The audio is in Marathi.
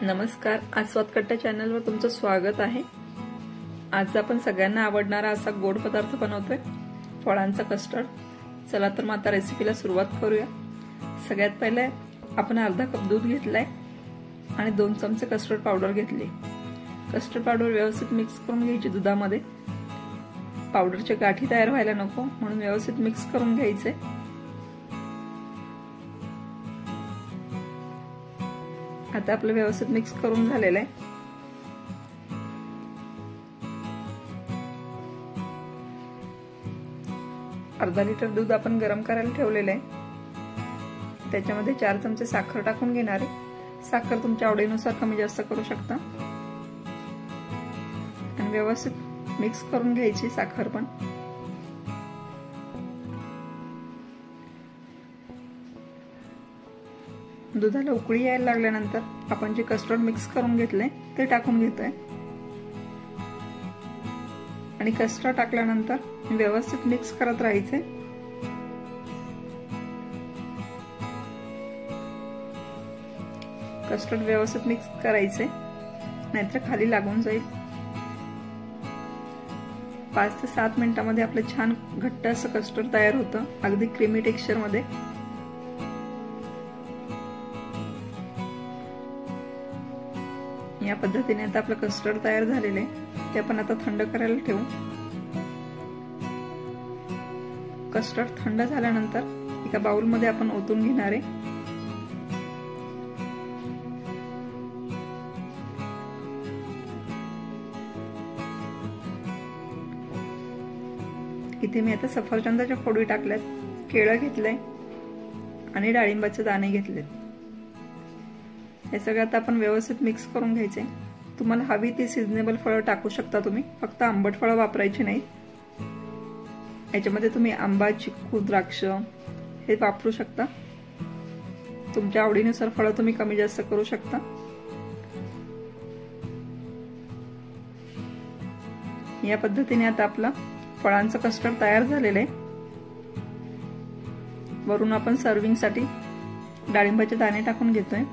नमस्कार, आस्वाद कट्टा चॅनलवर तुमचं स्वागत आहे। आज आपण सगळ्यांना आवडणारा असा गोड पदार्थ बनवतोय, फळांचा कस्टर्ड। चला तर मग आता रेसिपीला सुरुवात करूया। सगळ्यात पहिले आपण अर्धा कप दूध घेतलाय आणि 2 चमचे कस्टर्ड पावडर घेतली। कस्टर्ड पावडर व्यवस्थित मिक्स करून घ्यायची दुधामध्ये। पावडरच्या गाठी तयार व्हायला नको म्हणून व्यवस्थित मिक्स करून घ्यायचे। आता आपलं व्यवस्थित मिक्स करून झालेलं आहे। अर्धा लिटर दूध आपण गरम करायला ठेवलेलं आहे। त्याच्यामध्ये 4 चमचे साखर टाकून घेणार आहे। साखर तुमच्या आवडीनुसार कमी जास्त करू शकता आणि व्यवस्थित मिक्स करून घ्यायची साखर पण। दुधाला उकळी यायला लागल्यानंतर आपण जे कस्टर्ड मिक्स करून घेतले ते टाकून घेतोय आणि कस्टर्ड टाकल्यानंतर व्यवस्थित मिक्स करत राहायचे। कस्टर्ड व्यवस्थित मिक्स करायचे, नाहीतर खाली लागून जाईल। 5 ते 7 मिनिटांमध्ये आपलं छान घट्ट असं कस्टर्ड तयार होतं, अगदी क्रीमी टेक्स्चर मध्ये। या पद्धतीने आता आपलं कस्टर्ड तयार झालेलं आहे। ते आपण आता थंड करायला ठेवू। कस्टर्ड थंड झाल्यानंतर एका बाउल मध्ये आपण ओतून घेणार आहे। इथे मी आता सफरचंदाच्या फोडी टाकल्यात, केळं घेतलंय आणि डाळिंबाचे दाणे घेतलेत। हे सगळं आता आपण व्यवस्थित मिक्स करून घ्यायचे। तुम्हाला हवी ती सीझनेबल फळं टाकू शकता तुम्ही, फक्त आंबट फळं वापरायची नाही। याच्यामध्ये तुम्ही आंबा, चिक्कू, द्राक्ष हे वापरू शकता। तुमच्या आवडीनुसार फळं तुम्ही कमी जास्त करू शकता। या पद्धतीने आता आपला फळांचं कस्टर्ड तयार झालेलं आहे। वरून आपण सर्विंग साठी डाळिंबाचे दाणे टाकून घेतोय।